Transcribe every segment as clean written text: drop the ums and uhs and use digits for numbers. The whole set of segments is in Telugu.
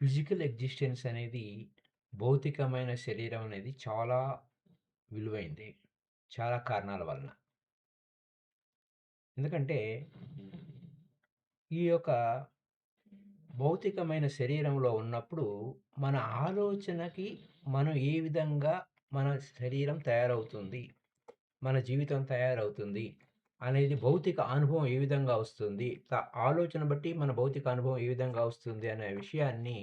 ఫిజికల్ ఎగ్జిస్టెన్స్ అనేది భౌతికమైన శరీరం అనేది చాలా విలువైంది. చాలా కారణాల వలన. ఎందుకంటే ఈ యొక్క భౌతికమైన శరీరంలో ఉన్నప్పుడు మన ఆలోచనకి మనం ఏ విధంగా మన శరీరం తయారవుతుంది, మన జీవితం తయారవుతుంది అనేది భౌతిక అనుభవం ఏ విధంగా వస్తుంది, ఆలోచన బట్టి మన భౌతిక అనుభవం ఏ విధంగా వస్తుంది అనే విషయాన్ని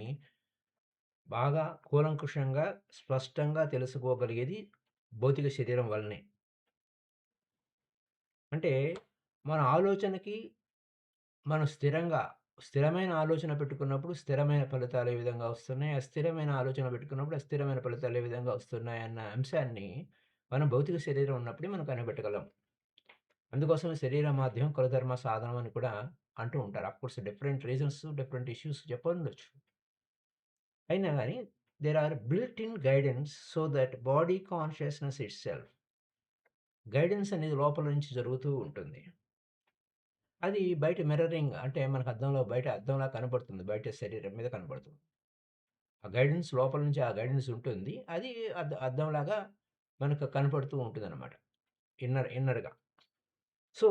బాగా కూలంకుషంగా, స్పష్టంగా తెలుసుకోగలిగేది భౌతిక శరీరం వల్లనే. అంటే మన ఆలోచనకి మనం స్థిరమైన ఆలోచన పెట్టుకున్నప్పుడు స్థిరమైన ఫలితాలు ఏ విధంగా వస్తున్నాయి, అస్థిరమైన ఆలోచన పెట్టుకున్నప్పుడు అస్థిరమైన ఫలితాలు ఏ విధంగా వస్తున్నాయన్న అంశాన్ని మనం భౌతిక శరీరం ఉన్నప్పుడే మనం కనిపెట్టగలం. అందుకోసమే శరీర మాధ్యం కులధర్మ సాధనం అని కూడా అంటూ ఉంటారు. Of course different reasons, different issues చెప్పండొచ్చు. అయినా గాని there are built in guidance so that body consciousness itself guidance అనేది లోపల నుంచి జరుగుతూ ఉంటుంది. అది బయట మిర్రరింగ్ అంటే మనకు బయట అద్దంలా కనపడుతుంది. బయట శరీరం మీద కనపడుతుంది. ఆ గైడెన్స్ లోపల నుంచి ఆ గైడెన్స్ ఉంటుంది. అది అద్దంలాగా మనకు కనపడుతూ ఉంటుందన్నమాట. ఇన్నర్‌గా. So,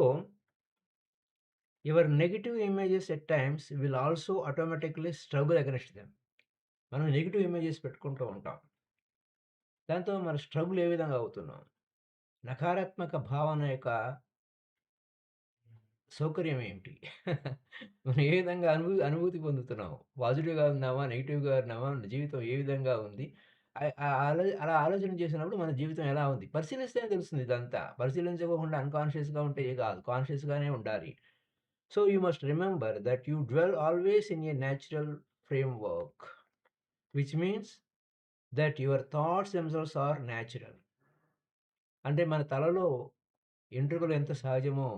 your negative images at times will also automatically struggle against them. మనం నెగెటివ్ ఇమేజెస్ పెట్టుకుంటూ ఉంటాం. దాంతో మన స్ట్రగుల్ ఏ విధంగా అవుతున్నాం? నకారాత్మక భావన యొక్క సౌకర్యం ఏమిటి? మనం ఏ విధంగా అనుభూతి పొందుతున్నాం? పాజిటివ్‌గా ఉన్నామా? నెగెటివ్‌గా ఉన్నామా? మన జీవితం ఏ విధంగా ఉంది? అలా ఆలోచన చేసినప్పుడు మన జీవితం ఎలా ఉంది? పరిశీలిస్తేనే తెలుస్తుంది ఇదంతా. పరిశీలించకోకుండా అన్‌కాన్షియస్‌గా ఉంటే కాదు. కాన్షియస్‌గానే ఉండాలి. So, you must remember that you dwell always in a natural framework. Which means that your thoughts themselves are natural. అంటే మన తలలో ఎంట్రుకలు ఎంత సహజమో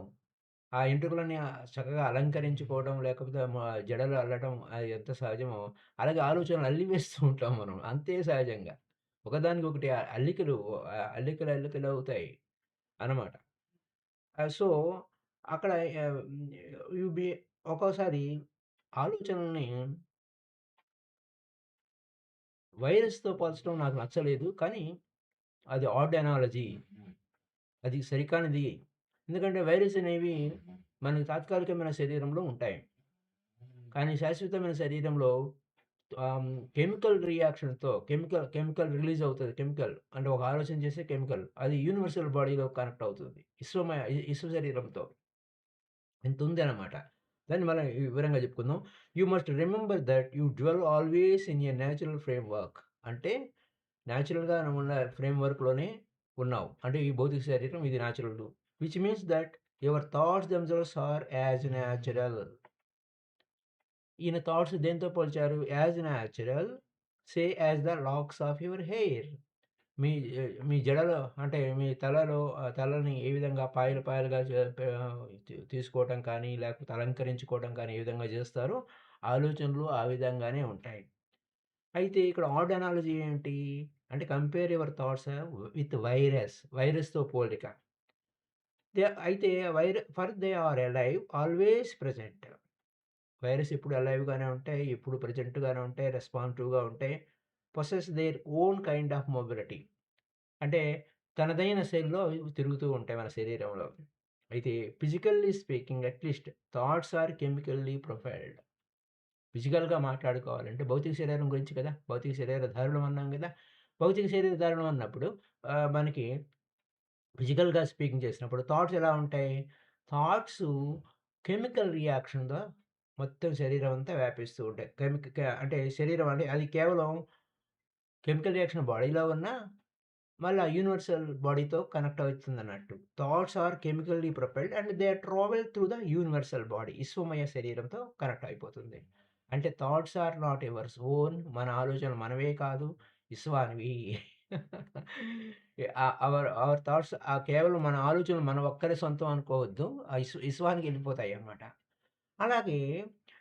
ఆ ఎంట్రుకలని చక్కగా అలంకరించుకోవడం, లేకపోతే జడలు అల్లటం అది ఎంత సహజమో, అలాగే ఆలోచనలు అల్లివేస్తూ ఉంటాం మనం. అంతే సహజంగా. ఒకదానికొకటి అల్లికలవుతాయి అన్నమాట. సో, అక్కడ ఆహ్, యు బి ఒక్కోసారి ఆలోచనల్ని వైరస్‌తో పోల్చడం నాకు నచ్చలేదు. కానీ అది ఆడ్ అనాలజీ. అది సరికానిది. ఎందుకంటే వైరస్ అనేవి మనకి తాత్కాలికమైన శరీరంలో ఉంటాయి. కానీ శాశ్వతమైన శరీరంలో కెమికల్ రియాక్షన్‌తో కెమికల్ రిలీజ్ అవుతది. అంటే ఒక ఆలోచన చేసే కెమికల్. అది యూనివర్సల్ బాడీలో కనెక్ట్ అవుతుంది. విశ్వ శరీరంతో. ఇంతుందనమాట. దాన్ని మనం వివరంగా చెప్పుకుందాం. You must remember that you dwell always in a natural framework. అంటే న్యాచురల్‌గా ఉన్న ఫ్రేమ్‌వర్క్‌లోనే ఉన్నావు. అంటే ఈ భౌతిక శరీరం ఇది natural. Which means that your thoughts themselves are as natural. ఈయన థాట్స్ దేనితో పోల్చారు? As natural as the locks of your hair. మీ జడలో అంటే మీ తలని ఏ విధంగా పాయలు పాయలుగా తీసుకోవటం కానీ, లేకపోతే అలంకరించుకోవడం కానీ ఏ విధంగా చేస్తారో, ఆలోచనలు ఆ విధంగానే ఉంటాయి. అయితే ఇక్కడ ఆడ్ అనాలజీ ఏంటి? అంటే కంపేర్ యువర్ థాట్స్ విత్ వైరస్‌తో పోలిక. అయితే they are alive always present. Virus ఎప్పుడు అలైవ్‌గానే ఉంటాయి. ఎప్పుడు ప్రెజెంట్‌గానే ఉంటాయి. రెస్పాన్సివ్‌గా ఉంటాయి. Possess their own kind of mobility. అంటే తనదైన శైలిలో అవి తిరుగుతూ ఉంటాయి మన శరీరంలో. అయితే physically speaking at least thoughts are chemically profiled. ఫిజికల్‌గా మాట్లాడుకోవాలంటే భౌతిక శరీరం గురించి కదా! భౌతిక శరీర ధారులం అన్నాం గదా! భౌతిక శరీర ధారులం అన్నప్పుడు మనకి ఫిజికల్‌గా స్పీకింగ్ చేసినప్పుడు థాట్స్ ఎలా ఉంటాయి? థాట్సు కెమికల్ రియాక్షన్‌గా మొత్తం శరీరం అంతా వ్యాపిస్తూ ఉంటాయి. అంటే శరీరం అంటే అది కేవలం కెమికల్ రియాక్షన్ బాడీలో ఉన్నా మళ్ళా యూనివర్సల్ బాడీతో కనెక్ట్ అవుతుందన్నట్టు. Thoughts are chemically propelled and they travel through the universal body. విశ్వమయ శరీరంతో కనెక్ట్ అయిపోతుంది. అంటే thoughts are not yours own. మన ఆలోచనలు మనవే కాదు. విశ్వానివి. అవర్ థాట్స్ కేవలం మన ఆలోచనలు మన ఒక్కరి సొంతం అనుకోవద్దు. ఆ విశ్వానికెళ్ళిపోతాయన్నమాట. అలాగే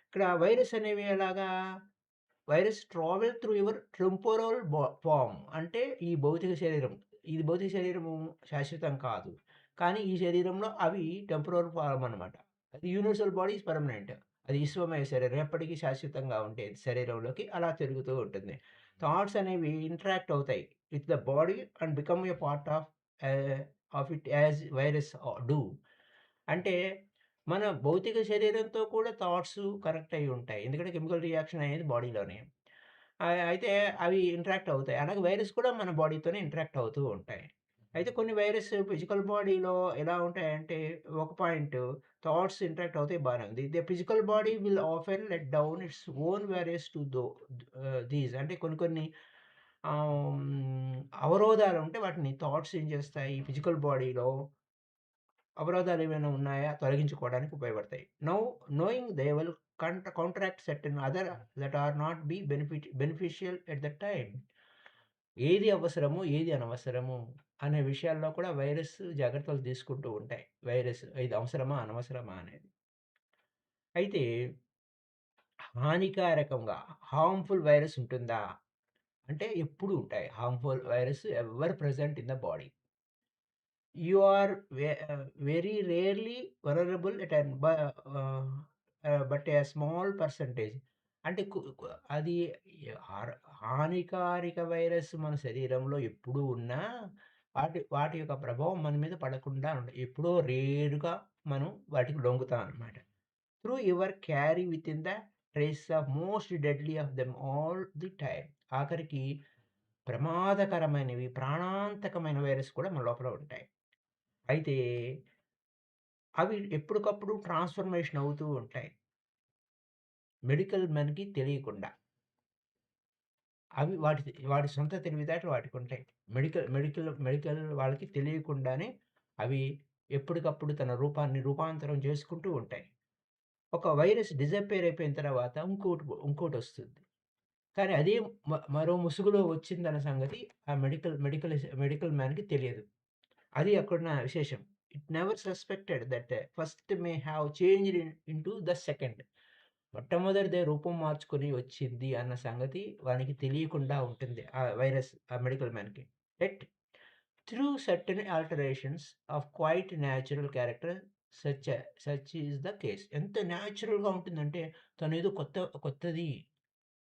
ఇక్కడ వైరస్ అనేవి ఎలాగా? Virus travel through your temporal form. అంటే ఈ భౌతిక శరీరం. ఇది భౌతిక శరీరము శాశ్వతం కాదు. కానీ ఈ శరీరంలో అవి టెంపోరల్ ఫార్మ్ అనమాట. అది యూనివర్సల్ బాడీ ఈస్ పర్మనెంట్. అది విశ్వమయ శరీరం ఎప్పటికీ శాశ్వతంగా ఉండేది శరీరంలోకి అలా తిరుగుతూ ఉంటుంది. థాట్స్ అనేవి ఇంటరాక్ట్ అవుతాయి with the body and become a part of it as virus do. అంటే మన భౌతిక శరీరంతో కూడా థాట్స్ కనెక్ట్ అయ్యి ఉంటాయి. ఎందుకంటే కెమికల్ రియాక్షన్ అనేది బాడీలోనే. అయితే అవి ఇంటరాక్ట్ అవుతాయి. అలాగే వైరస్ కూడా మన బాడీతోనే ఇంటరాక్ట్ అవుతూ ఉంటాయి. అయితే కొన్ని వైరస్ ఫిజికల్ బాడీలో ఎలా ఉంటాయంటే ఒక పాయింట్ థాట్స్ ఇంటరాక్ట్ అవుతాయి బానే ఉంది. The physical body will often let down its own various to these అంటే కొన్ని కొన్ని అవరోధాలు ఉంటే వాటిని థాట్స్ ఏం చేస్తాయి ఫిజికల్ బాడీలో అవరోధాలు ఏమైనా ఉన్నాయా తొలగించుకోవడానికి ఉపయోగపడతాయి. Knowing they will counteract certain other that are not be beneficial at the time. ఏది అవసరము, ఏది అనవసరము అనే విషయాల్లో కూడా వైరస్ జాగ్రత్తలు తీసుకుంటూ ఉంటాయి. వైరస్ ఇది అవసరమా? అనవసరమా? అనేది. అయితే హానికారకంగా హార్మ్‌ఫుల్ వైరస్ ఉంటుందా? అంటే ఎప్పుడు ఉంటాయి. Harmful virus ever present in the body. You are very rarely vulnerable at an but a small percentage. అంటే కు కు అది హానికారిక వైరస్ మన శరీరంలో ఎప్పుడూ ఉన్నా, వాటి వాటి యొక్క ప్రభావం మన మీద పడకుండా ఎప్పుడో రేర్‌గా మనం వాటికి లొంగుతాం అనమాట. Through your carry within the trace of most deadly of them all the time. ఆఖరికి ప్రమాదకరమైనవి, ప్రాణాంతకమైన వైరస్ కూడా మన లోపల ఉంటాయి. అయితే అవి ఎప్పటికప్పుడు ట్రాన్స్‌ఫర్మేషన్ అవుతూ ఉంటాయి. మెడికల్ మెన్‌కి తెలియకుండా. అవి వాటి సొంత తెలివితేటలు వాటికుంటాయి. మెడికల్ వాళ్ళకి తెలియకుండానే అవి ఎప్పటికప్పుడు తన రూపాన్ని రూపాంతరం చేసుకుంటూ ఉంటాయి. ఒక వైరస్ డిసప్పేర్ అయిపోయిన తర్వాత ఇంకోటొస్తుంది. కానీ అదే మరో ముసుగులో వచ్చిందన్న సంగతి ఆ మెడికల్ మ్యాన్‌కి తెలియదు. అది అక్కడున్న విశేషం. It never suspected that first may have changed into the second. మొట్టమొదటిదే రూపం మార్చుకొని వచ్చింది అన్న సంగతి వానికి తెలియకుండా ఉంటుంది. ఆ వైరస్ ఆ మెడికల్ మ్యాన్‌కి. Yet through certain alterations of quite natural character such such is the case. ఎంత న్యాచురల్‌గా ఉంటుందంటే తనేదో కొత్తది,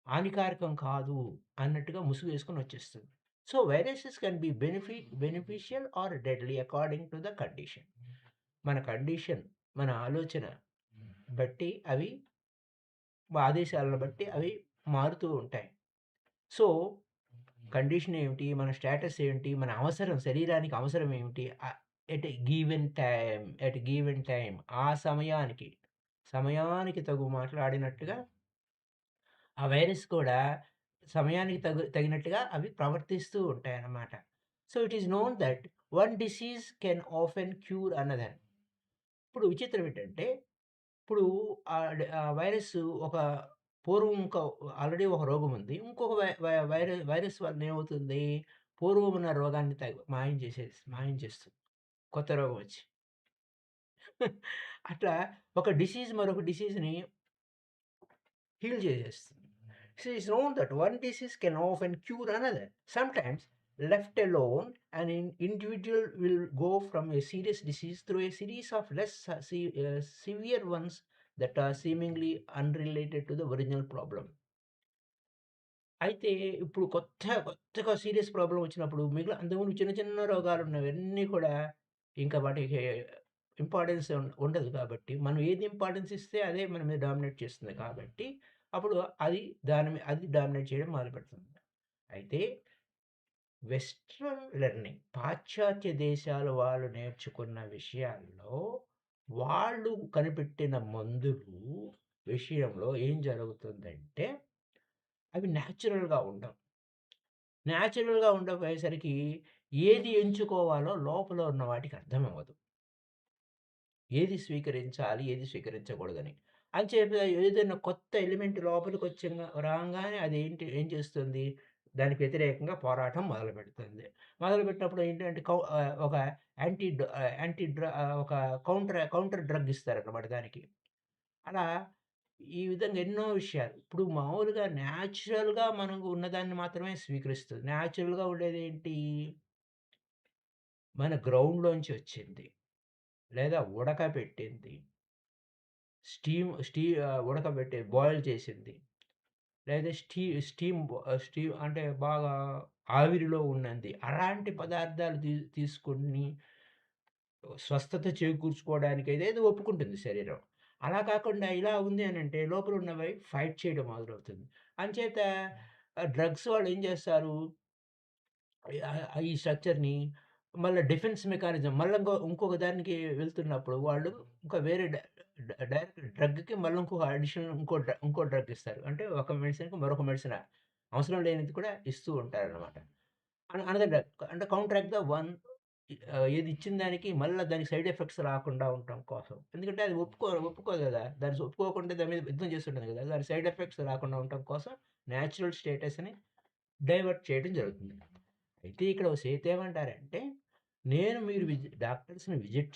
హానికారకం కాదు అన్నట్టుగా ముసుగేసుకొని వచ్చేస్తుంది. సో, viruses can be beneficial or deadly according to the condition. మన కండిషన్, మన ఆలోచన బట్టి అవి ఆదేశాలను బట్టి అవి మారుతూ ఉంటాయి. సో, కండిషన్ ఏమిటి? మన స్టేటస్ ఏంటి? మన అవసరం శరీరానికి అవసరం ఏమిటి? ఎట్ గివెన్ టైమ్ ఆ సమయానికి తగు మాట్లాడినట్టుగా ఆ వైరస్ కూడా సమయానికి తగినట్టుగా అవి ప్రవర్తిస్తూ ఉంటాయన్నమాట. సో, it is known that one disease can often cure another. ఇప్పుడు విచిత్రం ఏంటంటే, ఇప్పుడు ఆ వైరస్సు ఒక పూర్వం ఆల్రెడీ ఒక రోగం ఉంది. ఇంకొక వై వై వైరస్ వలన ఏమవుతుంది? పూర్వం ఉన్న రోగాన్ని మాయం చేస్తుంది. కొత్త రోగం వచ్చి. అట్లా ఒక డిసీజ్ మరొక డిసీజ్‌ని హీల్ చేసేస్తుంది. So it's known that one disease can often cure another. Sometimes, left alone, individual will go from a serious disease through a series of less severe ones that are seemingly unrelated to the original problem. అయితే ఇప్పుడు కొత్తగా సీరియస్ ప్రాబ్లమ్ వచ్చినప్పుడు అంతకుముందు చిన్న చిన్న రోగాలున్నవన్నీ కూడా ఇంకా వాటికి ఇంపార్టెన్స్ ఉండదు కాబట్టి, మనం ఏది ఇంపార్టెన్స్ ఇస్తే అదే మన మీద డామినేట్ చేస్తుంది కాబట్టి, అప్పుడు అది అది డామినేట్ చేయడం మొదలుపెడుతుంది. అయితే వెస్టర్న్ లెర్నింగ్ పాశ్చాత్య దేశాల వాళ్ళు నేర్చుకున్న విషయాల్లో, వాళ్ళు కనిపెట్టిన మందులు విషయంలో ఏం జరుగుతుందంటే, అవి న్యాచురల్‌గా ఉండవు. న్యాచురల్‌గా ఉండకపోయేసరికి ఏది ఎంచుకోవాలో లోపల ఉన్న వాటికి అర్థమవ్వదు. ఏది స్వీకరించాలి, ఏది స్వీకరించకూడదని. అంచేత ఏదైనా కొత్త ఎలిమెంట్ రాంగానే ఏం చేస్తుంది? దానికి వ్యతిరేకంగా పోరాటం మొదలుపెడుతుంది. మొదలుపెట్టినప్పుడు ఏంటంటే ఒక ఒక కౌంటర్ డ్రగ్ ఇస్తారన్నమాట దానికి. అలా ఈ విధంగా ఎన్నో విషయాలు. ఇప్పుడు మామూలుగా న్యాచురల్‌గా మనకు ఉన్నదాన్ని మాత్రమే స్వీకరిస్తుంది. న్యాచురల్‌గా ఉండేదేంటి? మన గ్రౌండ్‌లోంచి వచ్చింది. లేదా ఉడకబెట్టింది. ఉడకబెట్టి బాయిల్ చేసింది. లేదా స్టీమ్ అంటే బాగా ఆవిరిలో ఉన్నంది. అలాంటి పదార్థాలు తీసుకొని స్వస్థత చేకూర్చుకోవడానికైతే ఇది ఒప్పుకుంటుంది శరీరం. అలా కాకుండా ఇలా ఉంది అనంటే లోపల ఉన్నవి ఫైట్ చేయడం మొదలవుతుంది. అంచేత డ్రగ్స్ వాళ్ళేం చేస్తారు, ఈ స్ట్రక్చర్‌ని మళ్ళా డిఫెన్స్ మెకానిజం మళ్ళా ఇంకొక దానికి వెళ్తున్నప్పుడు వాళ్ళు ఇంకా వేరే డైరెక్ట్ డ్రగ్‌కి మళ్ళీ ఇంకొక అడిషనల్ ఇంకో డ్రగ్ ఇస్తారు. అంటే ఒక మెడిసిన్‌కి మరొక మెడిసిన్ అవసరం లేనిది కూడా ఇస్తూ ఉంటారనమాట. అనదర్ డ్రగ్ అంటే కౌంటరాక్ట్ ద వన్ ఏది ఇచ్చిన దానికి మళ్ళా దానికి సైడ్ ఎఫెక్ట్స్ రాకుండా ఉండటం కోసం. ఎందుకంటే అది ఒప్పుకోదు గదా! దాన్ని ఒప్పుకోకుండా దాని మీద యుద్ధం చేస్తుంటది గదా! దాని సైడ్ ఎఫెక్ట్స్ రాకుండా ఉండటం కోసం నేచురల్ స్టేటస్‌ని డైవర్ట్ చేయడం జరుగుతుంది. అయితే ఇక్కడ ఓ సేతేమంటారంటే, నేను మీరు డాక్టర్స్‌ని విజిట్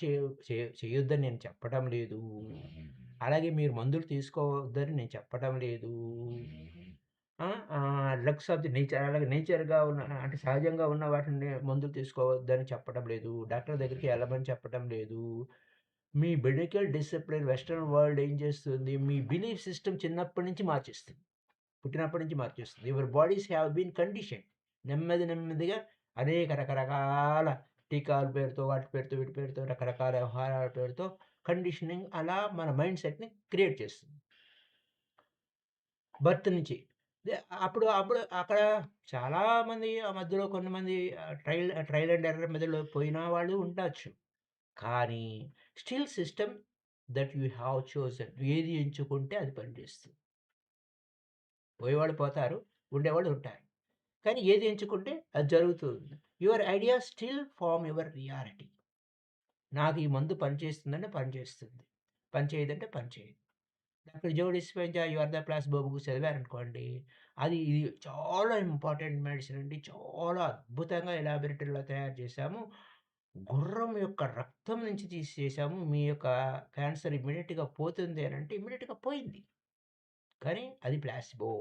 చేయొద్దని నేను చెప్పడం లేదు. అలాగే మీరు మందులు తీసుకోవద్దని నేను చెప్పడం లేదు. ఆ! డ్రగ్స్ ఆఫ్ ది నేచర్ అలాగే నేచర్‌గా ఉన్న అంటే సహజంగా ఉన్న వాటిని మందులు తీసుకోవద్దని చెప్పడం లేదు. డాక్టర్ దగ్గరికి ఎళ్ళమని చెప్పడం లేదు. మీ మెడికల్ డిసిప్లిన్ వెస్టర్న్ వరల్డ్ ఏం చేస్తుంది, మీ బిలీఫ్ సిస్టమ్ చిన్నప్పటి నుంచి మార్చేస్తుంది. పుట్టినప్పటి నుంచి మార్చేస్తుంది. Your bodies have been conditioned. నెమ్మదిగా అనేక రకరకాల టీకాల పేరుతో, వాటి పేరుతో, వీటి పేరుతో, రకరకాల వ్యవహారాల పేరుతో కండిషనింగ్ అలా మన మైండ్ సెట్‌ని క్రియేట్ చేస్తుంది. బర్త్ నుంచి. దె అప్పుడు అప్పుడు అక్కడ చాలామంది ఆ మధ్యలో కొంతమంది ట్రైల్ అండ్ ఎర్రర్ మెథడ్‌లో పోయిన వాళ్ళు ఉండొచ్చు. కానీ still system that you have chosen ఏది ఎంచుకుంటే అది పనిచేస్తుంది. పోయేవాళ్ళు పోతారు. ఉండేవాళ్ళు ఉంటారు. కానీ ఏది ఎంచుకుంటే అది జరుగుతుంది. Your idea still form your reality. నాకు ఈ మందు పనిచేస్తుందంటే పనిచేస్తుంది. పని చేయదంటే పని చేయదు. Doctor Joe Dispenza 'you are the placebo' book చదివారనుకోండి. ఇది చాలా ఇంపార్టెంట్ మెడిసిన్ అండి. చాలా అద్భుతంగా ఎలాబొరేటరీలో తయారు చేశాము. గుర్రం యొక్క రక్తం నుంచి తీసి చేశాము. మీ యొక్క క్యాన్సర్ ఇమ్మీడియేట్‌గా పోతుంది అనంటే ఇమ్మీడియేట్‌గా పోయింది. కానీ అది ప్లాసిబో.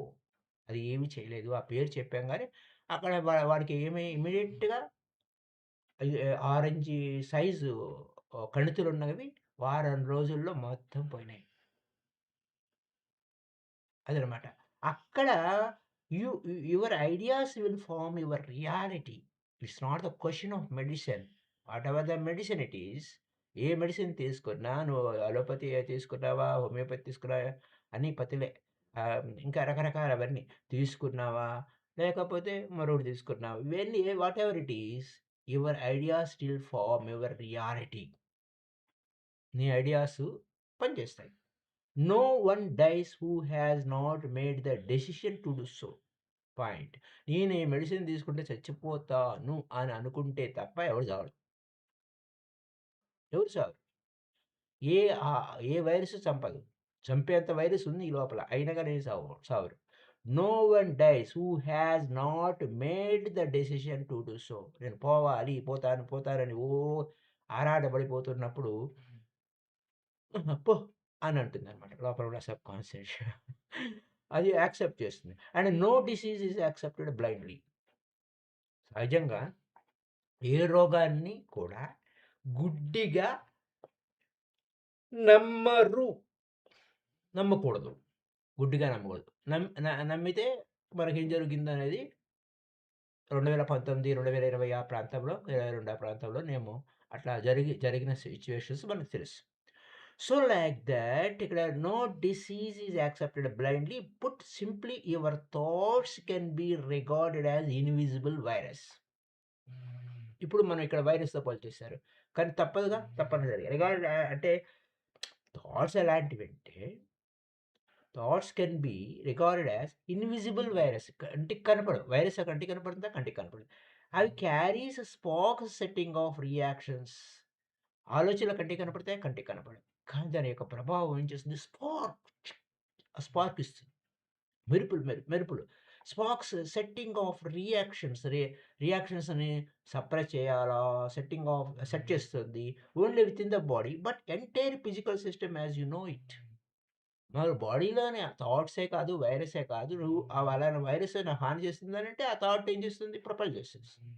అది ఏమి చేయలేదు. ఆ పేరు చెప్పాం గానీ, అక్కడ వాడికి ఏమి ఇమ్మీడియేట్‌గా ఆరెంజ్ సైజు కణితులున్నవి వారం రోజుల్లో మొత్తం పోయినాయి. అదనమాట. అక్కడ you your ideas will form your reality. It's not the question of medicine. Whatever the medicine it is. ఏ మెడిసిన్ తీసుకున్నా నువ్వు అలోపతి తీసుకున్నావా, హోమియోపతి తీసుకున్నావా అన్నీ పతిలే. ఇంకా రకరకాలవన్నీ తీసుకున్నావా, లేకపోతే మరొకటి తీసుకున్నావా, ఇవన్నీ whatever it is your ideas still form your reality. నీ ఐడియాస్ పనిచేస్తాయి. No one dies who has not made the decision to do so. Point. నేను ఈ మెడిసిన్ తీసుకుంటే చచ్చిపోతాను అని అనుకుంటే తప్ప ఎవడు చావడు. ఎవరు చావరు. ఏ ఏ వైరస్ చంపదు. చంపేంత వైరస్ ఉంది ఈ లోపల. అయినా గాని చావరు. No one dies who has not made the decision to do so. నేను పోతానని ఆరాటపడిపోతున్నప్పుడు పో అని అంటుందనమాట. లోపల ఉన్న సబ్‌కాన్షియస్. అది యాక్సెప్ట్ చేస్తుంది. And no disease is accepted blindly. సహజంగా ఏ రోగాన్ని కూడా గుడ్డిగా నమ్మరు. నమ్మకూడదు. గుడ్డిగా నమ్మకూడదు. నమ్మితే మనకేం జరిగిందనేది 2019, 2020 ఆ ప్రాంతంలో, 22 ఆ ప్రాంతంలోనేమో అట్లా జరిగిన సిట్యుయేషన్స్ మనకు తెలుసు. సో, లైక్ థట్ ఇక్కడ no disease is accepted blindly. Put simply your thoughts can be regarded as invisible virus. ఇప్పుడు మనం ఇక్కడ వైరస్‌తో పోల్చేశారు. కానీ తప్పదుగా? తప్పనిసరిగా. అంటే థాట్స్ ఎలాంటివంటే, thoughts can be regarded as invisible virus. కంటికి కనపడవు. వైరస్ కంటికి కనపడుతుందా? కంటికి కనపడదు. అవి carries spark setting off reactions. ఆలోచనలు కంటికి కనపడతాయా? కంటికి కనపడవు. కానీ దాని యొక్క ప్రభావం ఏం చేస్తుంది? స్పార్క్ ఇస్తుంది. మెరుపులు. స్పార్క్స్ సెట్టింగ్ ఆఫ్ రియాక్షన్స్‌ని సప్రెస్ చేయాలా? సెట్ చేస్తుంది. Only within the body. But entire physical system as you know it. మన బాడీలోనే థాట్సే కాదు, వైరసే కాదు. నువ్వు అలానే వైరస్ నాకు హాని చేస్తుందనంటే, ఆ థాట్ ఏం చేస్తుంది? ప్రొపల్ చేసేస్తుంది.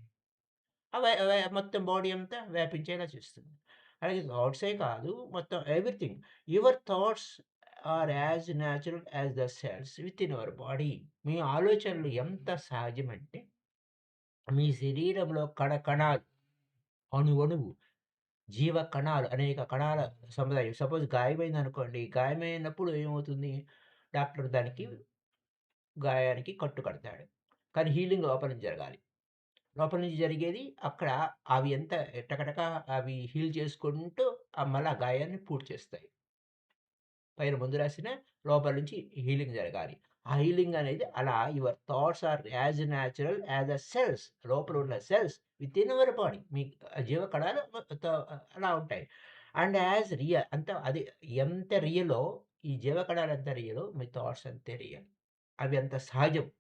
ఆ వై వై మొత్తం బాడీ అంతా వ్యాపించేలా చేస్తుంది. అలాగే థాట్సే కాదు మొత్తం everything. Your thoughts are as natural as the cells within your body. మీ ఆలోచనలు ఎంత సహజమంటే, మీ శరీరంలో కణకణాలు, అణువణువు, జీవ కణాలు, అనేక కణాల సముదాయం. సపోజ్ గాయమైందనుకోండి, గాయమైనప్పుడు ఏమవుతుంది? డాక్టర్ దానికి గాయానికి కట్టు కడతాడు. కానీ హీలింగ్ లోపల నుంచి జరగాలి. లోపల నుంచి జరిగేది అక్కడ అవి ఎంత టకటక అవి హీల్ చేసుకుంటూ మళ్ళా ఆ గాయాన్ని పూడ్చేస్తాయి. పైన మందు రాసినా లోపల నుంచి హీలింగ్ జరగాలి. ఆ హీలింగ్ అనేది అలా your thoughts are as natural as the cells. లోపల ఉన్న సెల్స్ వితిన్ యువర్ బాడీ. మీ జీవ కణాలు అలా ఉంటాయి. అండ్ యాజ్ రియల్ అంత అది ఎంత రియలో, ఈ జీవ కణాలు ఎంత రియలో మీ థాట్స్ అంతే రియల్. అవి అంత సహజం.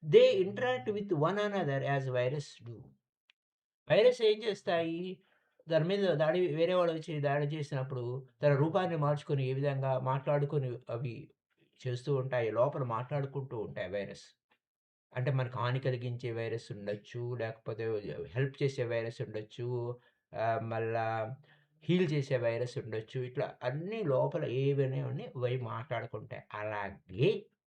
They interact with one another as virus do. Virus ఏం చేస్తాయి? దాని మీద వేరే వాడొచ్చి దాడి చేసినప్పుడు తన రూపాన్ని మార్చుకొని ఏ విధంగా మాట్లాడుకొని అవి చేస్తూ ఉంటాయి. లోపల మాట్లాడుకుంటూ ఉంటాయి వైరస్. అంటే మనకు హాని కలిగించే వైరస్ ఉండొచ్చు. లేకపోతే హెల్ప్ చేసే వైరస్ ఉండొచ్చు. మళ్ళా హీల్ చేసే వైరస్ ఉండొచ్చు. ఇట్లా అన్నీ లోపల ఏవనేవన్నీ అవి మాట్లాడుకుంటాయి.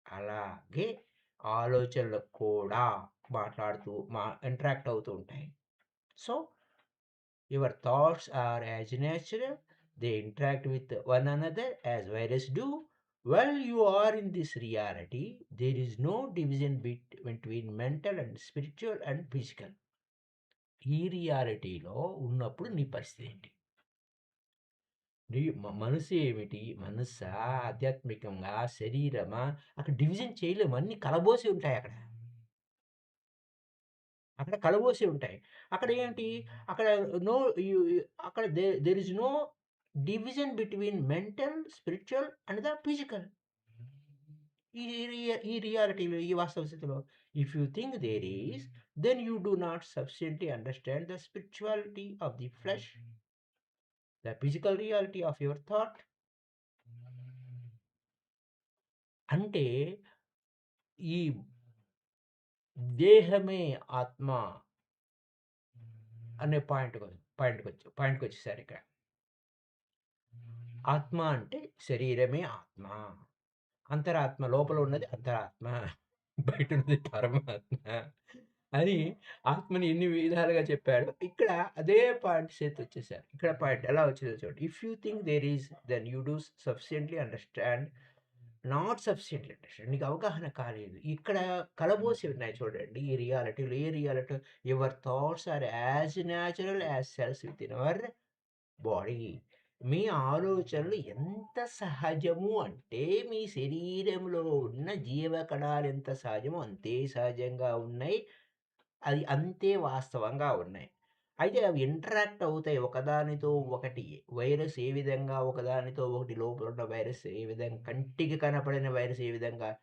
అలాగే ఆలోచనలు కూడా మాట్లాడుతూ ఇంటరాక్ట్ అవుతూ ఉంటాయి. So your thoughts are as natural, they interact with one another as viruses do. While you are in this reality, there is no division between mental and spiritual and physical. ఈ రియాలిటీలో ఉన్నప్పుడు నీ పరిస్థితి ఏంటి? నీ మనసు ఏమిటి? మనస్సా? ఆధ్యాత్మికంగా? శరీరమా? అక్కడ డివిజన్ చేయలేము. అన్నీ కలబోసి ఉంటాయి అక్కడ. అక్కడ కలబోసి ఉంటాయి. అక్కడ ఏంటి? అక్కడ నో యు యు అక్కడ there is no division between mental, spiritual and the physical. ఈ రియాలిటీలో, ఈ వాస్తవ స్థితిలో if you think there is, then you do not sufficiently understand the spirituality of the flesh, the physical reality of your thought. అంటే ఈ దేహమే ఆత్మ అనే పాయింట్‌కొచ్చేసారిక్కడ. ఆత్మ అంటే శరీరమే ఆత్మ. అంతరాత్మ లోపల ఉన్నది అంతరాత్మ. బయటున్నది పరమాత్మ అని ఆత్మని ఎన్ని విధాలుగా చెప్పాడో, ఇక్కడ అదే పాయింట్ వచ్చేసారు. ఇక్కడ పాయింట్ ఎలా వచ్చిందో చూడండి. If you think there is then you do sufficiently understand. Not sufficiently understand. నీకు అవగాహన కాలేదు. ఇక్కడ కలబోసి ఉన్నాయి చూడండి ఈ రియాలిటీలో. ఏ reality? Your thoughts are as natural as cells within your body. మీ ఆలోచనలు ఎంత సహజము అంటే, మీ శరీరంలో ఉన్న జీవకణాలు ఎంత సహజమో అంతే సహజంగా ఉన్నాయి. అది అంతే వాస్తవంగా ఉన్నాయి. అయితే అవి ఇంటరాక్ట్ అవుతాయి ఒకదానితో ఒకటి. వైరస్ ఏ విధంగా ఒకదానితో ఒకటి, లోపల ఉన్న వైరస్ ఏ విధంగా, కంటికి కనపడని వైరస్ ఏ విధంగా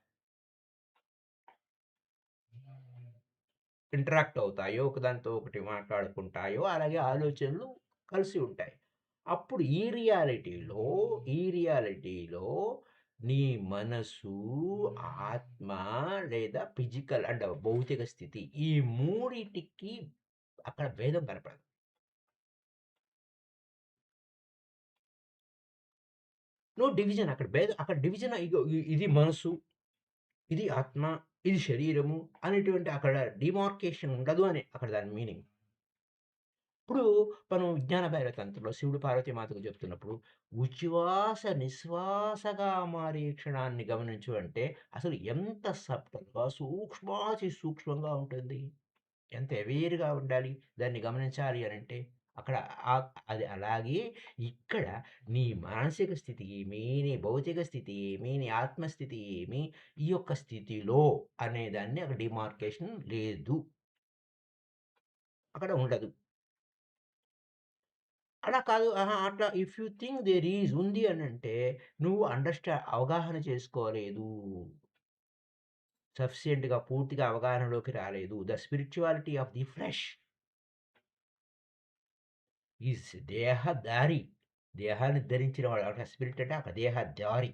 ఇంటరాక్ట్ అవుతాయో, ఒకదానితో ఒకటి మాట్లాడుకుంటాయో, అలాగే ఆలోచనలు కలిసి ఉంటాయి. అప్పుడు ఈ రియాలిటీలో నీ మనసు, ఆత్మ లేదా ఫిజికల్ అంటే భౌతిక స్థితి, ఈ మూడిటికి అక్కడ భేదం కనపడదు. No division. అక్కడ డివిజన్ ఇగో ఇది మనసు, ఇది ఆత్మ, ఇది శరీరము అనేటువంటి అక్కడ డిమార్కేషన్ ఉండదు అని అక్కడ దాని మీనింగ్. ఇప్పుడు మనం విజ్ఞాన భైరతంత్రంలో శివుడు పార్వతీమాతకు చెప్తున్నప్పుడు, ఉచ్ఛ్వాస నిశ్వాసగా మారే క్షణాన్ని గమనించు అంటే, అసలు ఎంత సబ్టల్‌గా సూక్ష్మాతి సూక్ష్మంగా ఉంటుంది. ఎంత అవేర్‌గా ఉండాలి దాన్ని గమనించాలి అనంటే. అక్కడ అది అలాగే ఇక్కడ నీ మానసిక స్థితి ఏమి, నీ భౌతిక స్థితి ఏమి, నీ ఆత్మస్థితి ఏమి, ఈ యొక్క స్థితిలో అనేదాన్ని అక్కడ డిమార్కేషన్ లేదు. అక్కడ ఉండదు. అలా కాదు. అహా! అట్లా if you think there is ఉంది అనంటే, నువ్వు అవగాహన చేసుకోలేదు. సఫిషియెంట్‌గా పూర్తిగా అవగాహనలోకి రాలేదు. The spirituality of the flesh is దేహధారి. దేహాన్ని ధరించిన వాడు. అక్కడ స్పిరిట్ అంటే అక్కడ దేహధారి.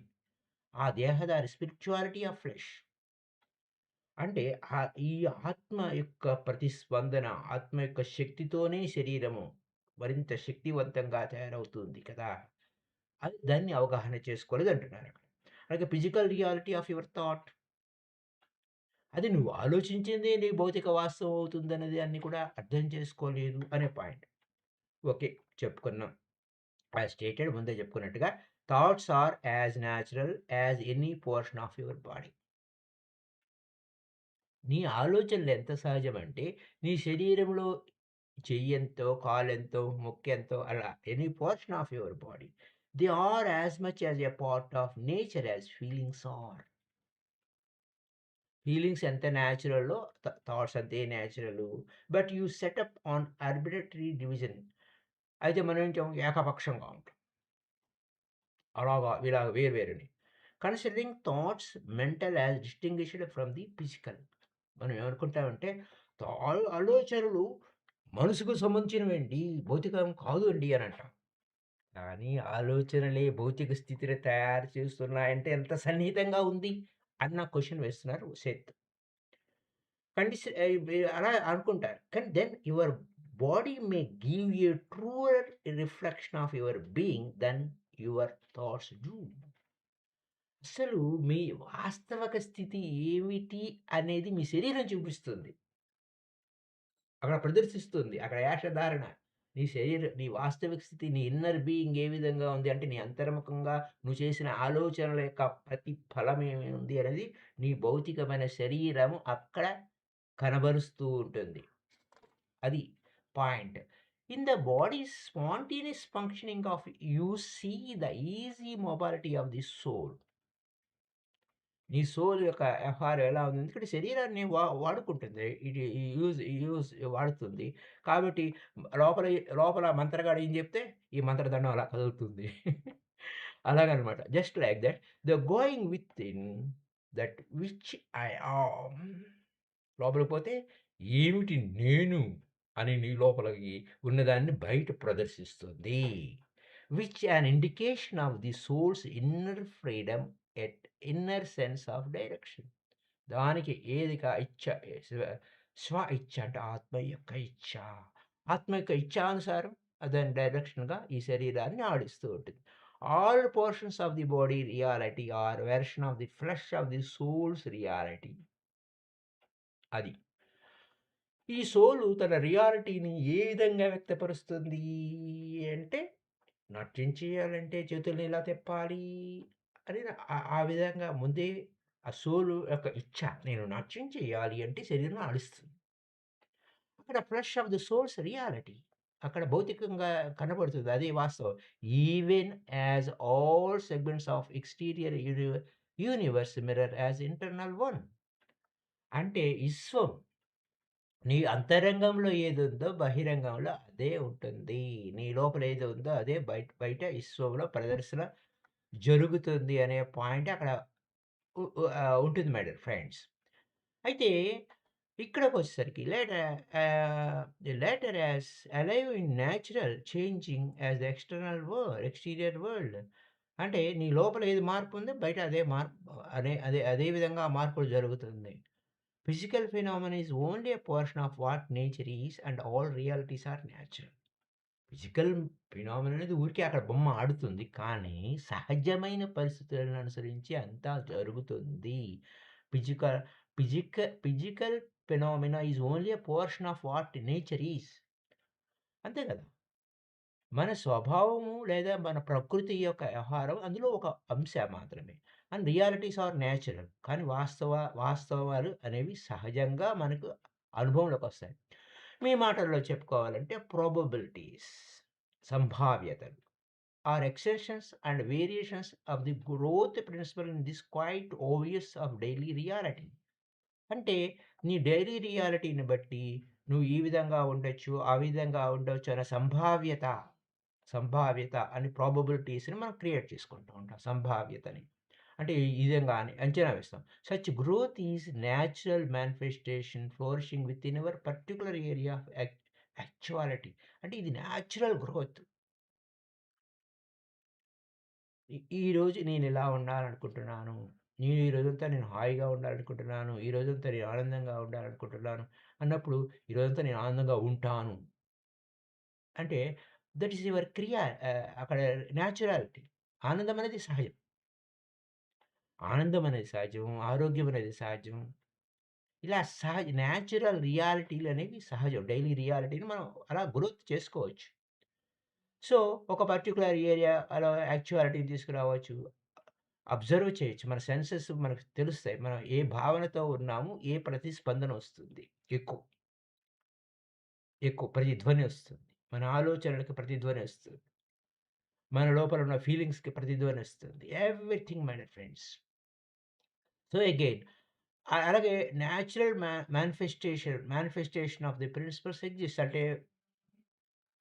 ఆ దేహధారి స్పిరిచ్యువాలిటీ ఆఫ్ ఫ్లెష్. అంటే ఈ ఆత్మ యొక్క ప్రతిస్పందన, ఆత్మ యొక్క శక్తితోనే శరీరము మరింత శక్తివంతంగా తయారవుతుంది కదా! అది దాన్ని అవగాహన చేసుకోలేదంటున్నానక్కడ. అలాగే physical reality of your thought, అది నువ్వు ఆలోచించిందే నీ భౌతిక వాస్తవం అవుతుందన్నది అన్ని కూడా అర్థం చేసుకోలేదు అనే పాయింట్. ఓకే. చెప్పుకున్నాం. యాస్ స్టేటెడ్ ముందే చెప్పుకున్నట్టుగా thoughts are as natural as any portion of your body. నీ ఆలోచనలు ఎంత సహజమంటే, నీ శరీరంలో చెయ్యెంతో, కాలెంతో, ముక్కెంతో అలా any portion of your body. They are as much as a part of nature as feelings are. Feelings ఎంత న్యాచురలో థాట్స్ అంతే natural. But you set up an arbitrary division. అయితే మనం ఏంటం ఏకపక్షంగా ఉంటాం. అలాగా ఇలాగ వేరువేరని. Considering thoughts mental as distinguished from the physical. మనం ఏమనుకుంటామంటే ఆలోచనలు మనసుకు సంబంధించినవండి, భౌతికం కాదు అండి అని అంటాం. కానీ ఆలోచనలే భౌతిక స్థితిని తయారు చేస్తున్నాయంటే ఎంత సన్నిహితంగా ఉంది అన్న క్వెషన్ వేస్తున్నారు సేత్. అలా అనుకుంటారు. కానీ then your body may give you truer reflection of your being than your thoughts do. అసలు మీ వాస్తవక స్థితి ఏమిటి అనేది మీ శరీరం చూపిస్తుంది. అక్కడ ప్రదర్శిస్తుంది. అక్కడ వేషధారణ. నీ వాస్తవిక స్థితి, నీ ఇన్నర్ బీయింగ్ ఏ విధంగా ఉంది అంటే, నీ అంతర్ముఖంగా నువ్వు చేసిన ఆలోచనల యొక్క ప్రతిఫలం ఏమి ఉంది అనేది నీ భౌతికమైన శరీరము అక్కడ కనబరుస్తూ ఉంటుంది. అది point. In the body's spontaneous functioning of you see the easy mobility of the soul. నీ సోల్ యొక్క వ్యవహారం ఎలా ఉంది? ఎందుకంటే శరీరాన్ని వాడుకుంటుంది. ఇది యూజ్ వాడుతుంది. కాబట్టి లోపల లోపల మంత్రగాడు ఏం చెప్తే, ఈ మంత్రదండం అలా కదులుతుంది. అలాగనమాట. Just like that the going within that which I am. లోపలికి పోతే ఏమిటి నేను అని నీ లోపలికి ఉన్నదాన్ని బయట ప్రదర్శిస్తుంది. Which an indication of the souls inner freedom at inner sense of direction. దానికి ఏదిక ఇచ్ఛ, స్వ స్వ ఇచ్ఛ అంటే ఆత్మ యొక్క ఇచ్ఛ. ఆత్మ యొక్క ఇచ్ఛానుసారం దాని డైరెక్షన్‌గా ఈ శరీరాన్ని ఆడిస్తూ ఉంటుంది. All portions of the body reality are version of the flesh of the souls reality. అది. ఈ సోలు తన రియాలిటీని ఏ విధంగా వ్యక్తపరుస్తుంది అంటే, నాట్యం చేయాలంటే చేతుల్ని ఇలా తిప్పాలి అని ఆ విధంగా ముందే ఆ సోలు యొక్క ఇచ్ఛ. నేను నాట్యం చేయాలి అంటే శరీరం ఆడిస్తుంది. అక్కడ flesh of the souls reality. అక్కడ భౌతికంగా కనబడుతుంది. అదే వాస్తవం. Even as all segments of exterior universe mirror as internal one. అంటే విశ్వం నీ అంతరంగంలో ఏదుందో బహిరంగంలో అదే ఉంటుంది. నీ లోపల ఏది ఉందో అదే బయట బయట విశ్వంలో ప్రదర్శన జరుగుతుంది అనే పాయింట్ అక్కడ ఉంటుంది మై డియర్ ఫ్రెండ్స్. అయితే ఇక్కడికొచ్చేసరికి later as alive in natural changing as the exterior world. అంటే నీ లోపల ఏది మార్పు ఉందో బయట అదే మార్పు అదే విధంగా మార్పులు జరుగుతుంది. Physical phenomenon is only a portion of what nature is and all realities are natural. Physical phenomena అనేది ఊరికే అక్కడ బొమ్మ ఆడుతుంది. కానీ సహజమైన పరిస్థితులను అనుసరించి అంతా జరుగుతుంది. Physical physical phenomena is only a portion of what nature is. అంతే కదా! మన స్వభావము లేదా మన ప్రకృతి యొక్క వ్యవహారం అందులో ఒక అంశం మాత్రమే. And realities are natural. కానీ వాస్తవాలు అనేవి సహజంగా మనకు అనుభవంలోకొస్తాయి. మీ మాటల్లో చెప్పుకోవాలంటే ప్రాబబిలిటీస్, సంభావ్యతలు are exceptions and variations of the growth principle in this quite obvious of daily reality. అంటే నీ డైలీ రియాలిటీని బట్టి నువ్వు ఈ విధంగా ఉండొచ్చు, ఆ విధంగా ఉండొచ్చు అనే సంభావ్యత అని ప్రాబబిలిటీస్‌ని మనం క్రియేట్ చేసుకుంటూ ఉంటాం సంభావ్యతని. అంటే ఈ విధంగా అని అంచనా వేస్తాం. Such growth is natural manifestation flourishing within your particular area of actuality. అంటే ఇది న్యాచురల్ గ్రోత్. ఈరోజు నేనిలా ఉండాలనుకుంటున్నాను. ఈ రోజంతా నేను హాయిగా ఉండాలనుకుంటున్నాను. ఈ రోజంతా నేను ఆనందంగా ఉండాలనుకుంటున్నాను అన్నప్పుడు, ఈ రోజంతా నేను ఆనందంగా ఉంటాను అంటే దట్ ఈస్ యువర్ అక్కడ న్యాచురాలిటీ. ఆనందం అనేది సహజం. ఆనందం అనేది సహజం. ఆరోగ్యం అనేది సహజం. ఇలా న్యాచురల్ రియాలిటీలనేవి సహజం. డైలీ రియాలిటీని మనం అలా గ్రోత్ చేసుకోవచ్చు. సో, ఒక పర్టిక్యులర్ ఏరియా అలా యాక్చువాలిటీని తీసుకురావచ్చు. అబ్జర్వ్ చేయొచ్చు. మన సెన్సెస్ మనకు తెలుస్తాయి. మనం ఏ భావనతో ఉన్నాము, ఏ ప్రతిస్పందన వస్తుంది. ఎక్కువ, ఎక్కువ ప్రతిధ్వని వస్తుంది. మన ఆలోచనలకి ప్రతిధ్వని వస్తుంది. మన లోపల ఉన్న ఫీలింగ్స్‌కి ప్రతిధ్వని వస్తుంది. Everything my dear friends. So, again అలాగే natural manifestation of the principles exist. అంటే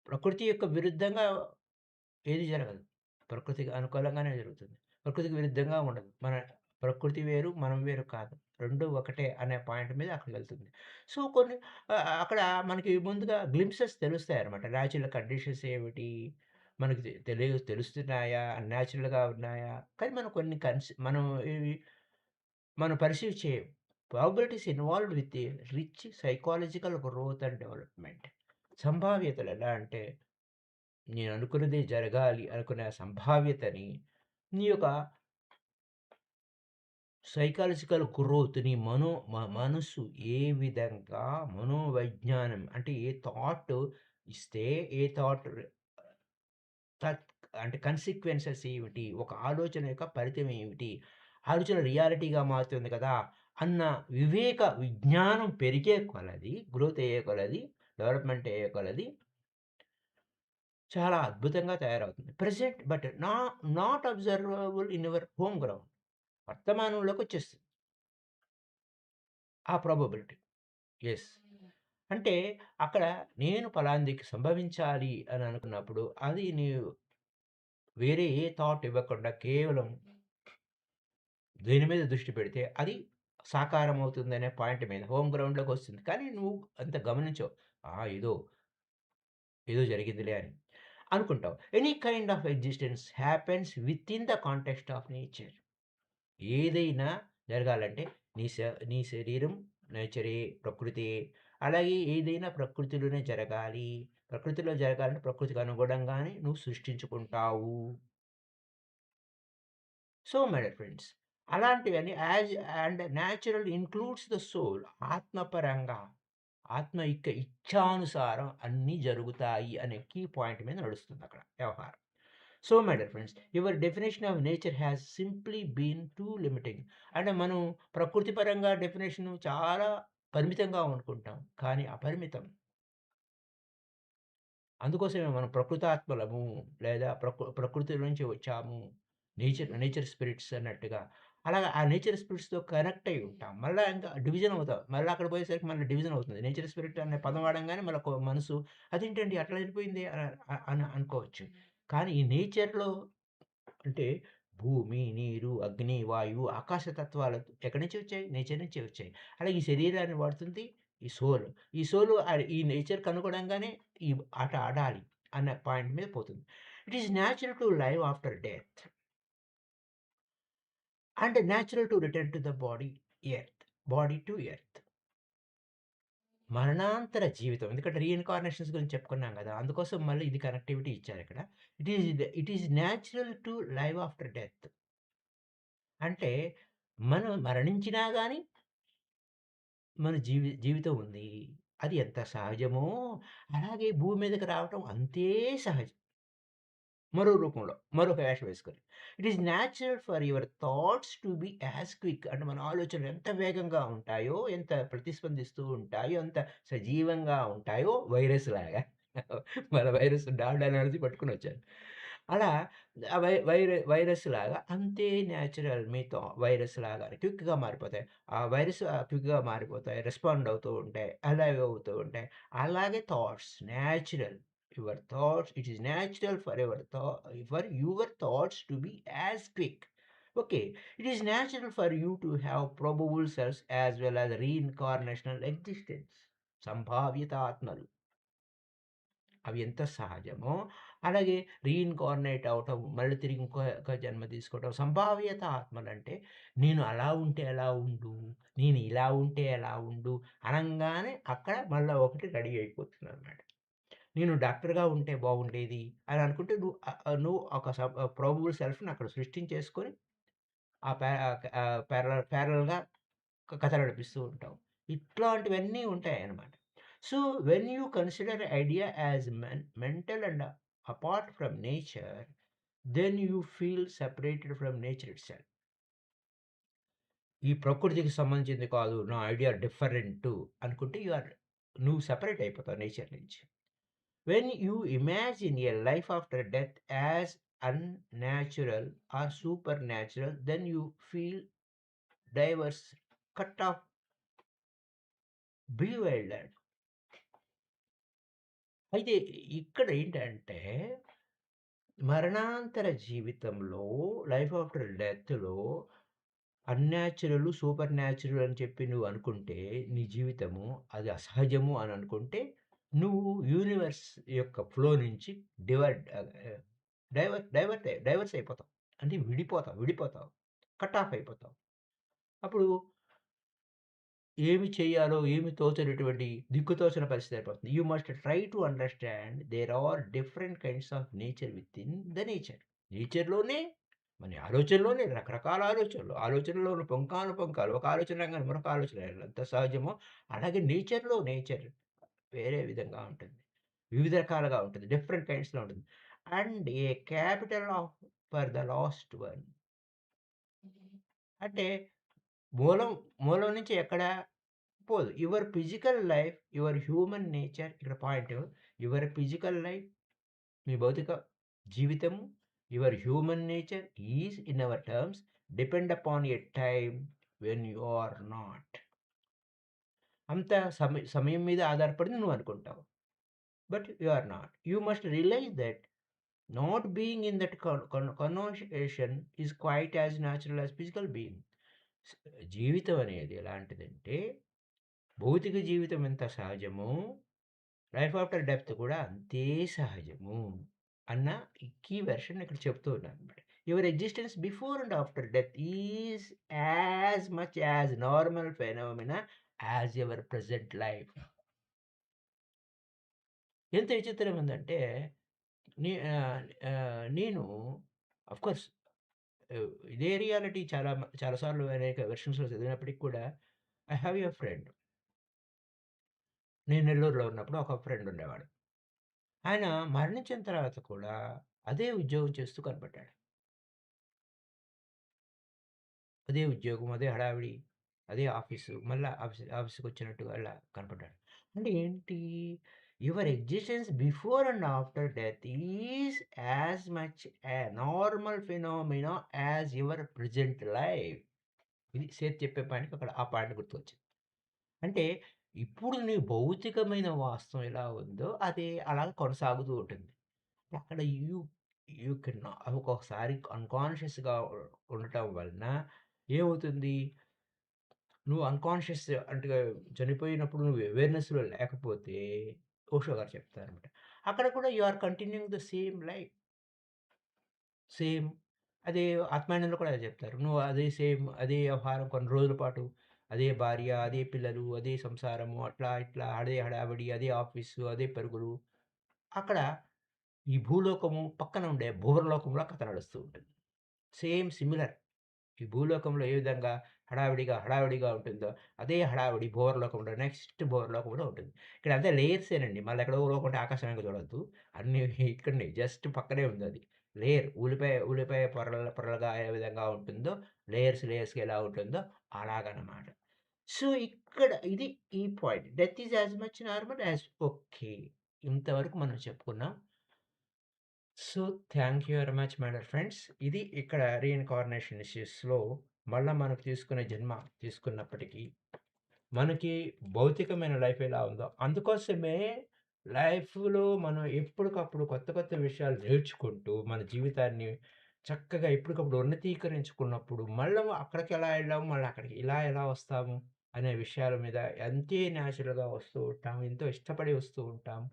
ప్రకృతి యొక్క విరుద్ధంగా ఏది జరగదు. ప్రకృతికి అనుకూలంగానే జరుగుతుంది. ప్రకృతికి విరుద్ధంగా ఉండదు. ప్రకృతి వేరు, మనం వేరు కాదు. 2 ఒకటే అనే పాయింట్ మీద అక్కడికెళ్తుంది. సో, కొన్ని అక్కడ మనకి ముందుగా గ్లింప్సెస్ తెలుస్తాయన్నమాట. న్యాచురల్ కండిషన్స్ ఏమిటి? మనకి తెలుస్తున్నాయా? అన్‌న్యాచురల్‌గా ఉన్నాయా? కానీ మనం కొన్ని మనం ఇవి మనం పర్సీవ్ చేయం. Probabilities involved with the rich psychological growth and development. సంభావ్యతలు ఎలా అంటే నేను అనుకున్నదే జరగాలి అనుకునే సంభావ్యతని నీ యొక్క సైకాలజికల్ గ్రోత్ నీ మనస్సు ఏ విధంగా మనోవైజ్ఞానం అంటే ఏ థాట్ ఇస్తే ఏ థాట్ తత్ అంటే కన్సిక్వెన్సెస్ ఏమిటి? ఒక ఆలోచన యొక్క ఫలితం ఏమిటి? ఆలోచన రియాలిటీగా మారుతుంది కదా! అన్న విజ్ఞానం పెరిగే కొలది, గ్రోత్ అయ్యే కొలది, డెవలప్‌మెంట్ అయ్యే కొలది చాలా అద్భుతంగా తయారవుతుంది. Present but not observable in your home ground. వర్తమానంలోకొచ్చేస్తుంది. ఆ ప్రాబబిలిటీ. యెస్. అంటే అక్కడ నేను పలాందికి సంభవించాలి అని అనుకున్నప్పుడు అది నీవు వేరే ఏ థాట్ ఇవ్వకుండా కేవలం దేని మీద దృష్టి పెడితే అది సాకారం అవుతుందనే పాయింట్ మీద హోమ్ గ్రౌండ్‌లోకొస్తుంది. కానీ నువ్వు అంత గమనించవు. ఏదో, ఏదో జరిగిందిలే అని అనుకుంటావు. Any kind of existence happens within the context of nature. ఏదైనా జరగాలంటే నీ శరీరం నేచరే, ప్రకృతియే. అలాగే ఏదైనా ప్రకృతిలోనే జరగాలి. ప్రకృతిలో జరగాలంటే ప్రకృతికి అనుగుణంగానే నువ్వు సృష్టించుకుంటావు. సో, మై డియర్ ఫ్రెండ్స్ అలాంటివన్నీ and natural includes the soul ఆత్మపరంగా, ఆత్మ యొక్క ఇచ్ఛానుసారం అన్నీ జరుగుతాయి అనే కీ పాయింట్ మీద నడుస్తుందక్కడ వ్యవహారం. So, my dear friends your definition of nature has simply been too limiting. అంటే మనం ప్రకృతి పరంగా డెఫినిషన్ చాలా పరిమితంగా అనుకుంటాం. కానీ అపరిమితం. అందుకోసమే మనం ప్రకృతాత్మలము లేదా ప్రకృతి నుంచి వచ్చాము. నేచర్ స్పిరిట్స్ అన్నట్టుగా. అలాగా ఆ నేచర్ స్పిరిట్స్‌తో కనెక్ట్ అయ్యి ఉంటాం. మళ్ళా ఇంకా డివిజన్ అవుతాం. మళ్ళా అక్కడ పోయేసరికి మళ్ళీ డివిజన్ అవుతుంది. నేచర్ స్పిరిట్ అనే పదం వాడంగానే మళ్ళా మనసు అదేంటండి అట్లా వెళ్ళిపోయింది అని అనుకోవచ్చు. కానీ ఈ నేచర్‌లో అంటే భూమి, నీరు, అగ్ని, వాయువు, ఆకాశ తత్వాలు ఎక్కడి నుంచి వచ్చాయి? నేచర్ నుంచే వచ్చాయి. అలాగే ఈ శరీరాన్ని వాడుతుంది ఈ సోల్. ఈ సోల్ ఈ నేచర్‌కి అనుగుణంగానే ఈ ఆట ఆడాలి అన్న పాయింట్ మీద పోతుంది. It is natural to live after death and natural to return to the body to earth. మరణాంతర జీవితం. ఎందుకంటే రీఇన్‌కార్నేషన్స్ గురించి చెప్పుకున్నాం గదా! అందుకోసం మళ్ళీ ఇది కనెక్టివిటీ ఇచ్చారిక్కడ. It is natural to live after death. అంటే మనం మరణించినా గాని మన జీవితం ఉంది. అది ఎంత సహజమో, అలాగే భూమి మీదకి రావటం అంతే సహజం. మరో రూపంలో, మరో వేషం వేసుకొని. It is natural for your thoughts to be as quick. అంటే మన ఆలోచనలు ఎంత వేగంగా ఉంటాయో, ఎంత ప్రతిస్పందిస్తూ ఉంటాయో, ఎంత సజీవంగా ఉంటాయో వైరస్‌లాగా. మన వైరస్ డాల్డా ఎనర్జీ పట్టుకొనొచ్చాను. అలా వైరస్‌లాగా అంతే న్యాచురల్ వైరస్‌లాగా క్విక్‌గా మారిపోతాయి. ఆ వైరస్ క్విక్‌గా మారిపోతాయి. రెస్పాండ్ అవుతూ ఉంటాయి. అలైవ్ అవుతూ ఉంటాయి. అలాగే thoughts natural. It is natural for your thoughts to be as quick. Okay, it is natural for you to have probable selves as well as reincarnational existence. సంభావ్యత ఆత్మలు అవి ఎంత సహజమో అలాగే రీఇన్కార్నేట్ అవ్వటం మళ్ళీ తిరిగి ఇంకొక జన్మ తీసుకోవటం సంభావ్యత ఆత్మలంటే నేను అలా ఉంటే ఎలా ఉండు, నేను ఇలా ఉంటే ఎలా ఉండు అనంగానే అక్కడ మళ్ళా ఒకటి రెడీ అయిపోతుందన్నమాట. నేను డాక్టర్‌గా ఉంటే బాగుండేది అని అనుకుంటే నువ్వు ఒక ప్రాబబుల్ సెల్ఫ్‌ని అక్కడ సృష్టించేసుకొని ఆ పా ప్యారలల్‌గా కథ నడిపిస్తూ ఉంటావు. ఇట్లాంటివన్నీ ఉంటాయన్నమాట. So, when you consider idea as mental and apart from nature, then you feel separated from nature itself. ఈ ప్రకృతికి సంబంధించింది కాదు. నా ఐడియా డిఫరెంటు అనుకుంటే నువ్వు సెపరేట్ అయిపోతావు నేచర్ నుంచి. When you imagine a life after death as unnatural or super natural, then you feel divorce, cut off, bewildered. అయితే ఇక్కడేంటంటే, మరణాంతర జీవితంలో, లైఫ్ ఆఫ్టర్ డెత్‌లో అన్‌న్యాచురల్, సూపర్ న్యాచురల్ అని చెప్పి నువ్వనుకుంటే, నీ జీవితము అది అసహజము అని అనుకుంటే, నువ్వు యూనివర్స్ యొక్క ఫ్లో నుంచి డివర్ట్ ఆహ్, ఆహ్, డైవర్స్ అయిపోతావు. అంటే విడిపోతావు. కట్ ఆఫ్ అయిపోతావు. అప్పుడు ఏమి చేయాలో ఏమి తోచనటువంటి దిక్కుతోచని పరిస్థితి ఏర్పడుతుంది. You must try to understand there are different kinds of nature within the nature. నేచర్‌లోనే మన ఆలోచనలోనే రకరకాల ఆలోచనలు. ఆలోచనలోని పుంఖానుపుంఖాలు. ఒక ఆలోచన రాంగానే మరొక ఆలోచన ఎంత సహజమో అలాగే నేచర్ వేరే విధంగా ఉంటుంది. వివిధ రకాలుగా ఉంటుంది. డిఫరెంట్ కైండ్స్‌లో ఉంటుంది. And a capital of for the last one. అంటే మూలం మూలం నుంచి ఎక్కడ పోదు. Your physical life, your human nature ఇక్కడ పాయింట్. యువర్ ఫిజికల్ లైఫ్, మీ భౌతిక జీవితము, your human nature is in our terms depend upon a time when you are not. అంత సమయం మీద ఆధారపడింది నువ్వు అనుకుంటావు. But you are not. You must realise that not being in that conversation is quite as natural as physical being. జీవితం అనేది ఎలాంటిదంటే, భౌతిక జీవితం ఎంత సహజమో, లైఫ్ ఆఫ్టర్ డెత్ కూడా అంతే సహజము అన్న ఈ కీ వెర్షన్ ఇక్కడ చెప్తూ ఉన్నానన్నమాట. Your existence before and after death is as much as normal phenomena as your present life. ఎంత విచిత్రం ఉందంటే, నేను ఆఫ్‌కోర్స్ ఇదే రియాలిటీ చాలా సార్లు అనేక వెర్షన్స్‌లో చదివినప్పటికి కూడా ఐ హావ్ ఎ ఫ్రెండ్. నేను నెల్లూరులో ఉన్నప్పుడు ఒక ఫ్రెండ్ ఉండేవాడు. ఆయన మరణించిన తర్వాత కూడా అదే ఉద్యోగం చేస్తూ కనపడ్డాడు. అదే ఉద్యోగం, అదే హడావిడి, అదే ఆఫీసు. మళ్ళా ఆఫీస్‌కొచ్చినట్టుగా అలా కనపడ్డాడు. అంటే ఏంటి? Your existence before and after death is as much a normal phenomena as your present life. ఇది సేత్ చెప్పే పాయింట్‌కి అక్కడ ఆ పాయింట్ గుర్తొచ్చింది. అంటే ఇప్పుడు నీ భౌతికమైన వాస్తవం ఎలా ఉందో అది అలాగే కొనసాగుతూ ఉంటుంది. అక్కడ యూ కెన్ ఒక్కొక్కసారి అన్‌కాన్షియస్‌గా ఉండటం వలన ఏమవుతుంది? నువ్వు అన్‌కాన్షియస్ అంటే చనిపోయినప్పుడు నువ్వు అవేర్‌నెస్‌లో లేకపోతే ఓషో గారు చెప్తారనమాట. అక్కడ కూడా you are continuing the same life. Same. అదే ఆత్మాయనంలో కూడా అదే చెప్తారు. నువ్వు అదే సేమ్ అదే వ్యవహారం కొన్ని రోజుల పాటు, అదే భార్య, అదే పిల్లలు, అదే సంసారము అట్లా ఇట్లా అదే హడావిడి, అదే ఆఫీసు, అదే పరుగులు. అక్కడ ఈ భూలోకము పక్కన ఉండే భూవర్లోకంలో కథ నడుస్తూ ఉంటుంది. Same similar. ఈ భూలోకంలో ఏ విధంగా హడావిడిగా ఉంటుందో, అదే హడావిడి భూవర్లోకంలో నెక్స్ట్ భూవర్లోకంలో ఉంటుంది. ఇక్కడ అంతా లేయర్సేనండి. మళ్ళీ ఎక్కడో లోకంటే ఆకాశం వెనక చూడొద్దు. అన్నీ ఇక్కడనే జస్ట్ పక్కనే ఉందది. లేయర్ ఉల్లిపాయ పొరలుగా ఏ విధంగా ఉంటుందో, లేయర్స్‌గా ఎలా ఉంటుందో అలాగనమాట. సో, ఇక్కడ ఇది ఈ point. Death is as much normal as okay. ఇంతవరకు మనం చెప్పుకున్నాం. So, thank you very much my dear friends. ఇది ఇక్కడ రీఇన్‌కార్నేషన్ ఇష్యూస్‌లో మళ్ళా మనకు తీసుకునే జన్మ తీసుకున్నప్పటికీ, మనకి భౌతికమైన లైఫ్ ఎలా ఉందో, అందుకోసమే లైఫ్‌లో మనం ఎప్పటికప్పుడు కొత్త విషయాలు నేర్చుకుంటూ, మన జీవితాన్ని చక్కగా ఎప్పటికప్పుడు ఉన్నతీకరించుకున్నప్పుడు, మళ్ళా అక్కడికి ఎలా వెళ్ళాము, మళ్ళీ అక్కడికి ఇలా ఎలా వస్తాము అనే విషయాల మీద ఎంతే న్యాచురల్‌గా వస్తూ ఉంటాము. ఎంతో ఇష్టపడి వస్తూ ఉంటాం.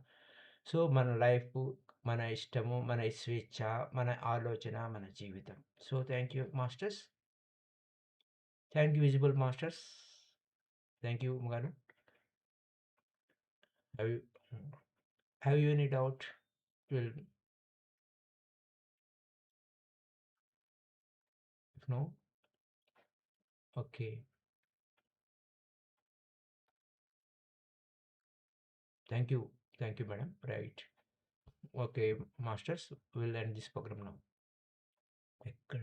సో, మన లైఫు, మన ఇష్టము, మన స్వేచ్ఛ, మన ఆలోచన, మన జీవితం. So, thank you masters. Thank you visible masters. Thank you గారు. అవి Have you any doubt? Will if no, okay. Thank you. Thank you, madam. Right. Okay, masters, we'll end this program now. ఎక్కడ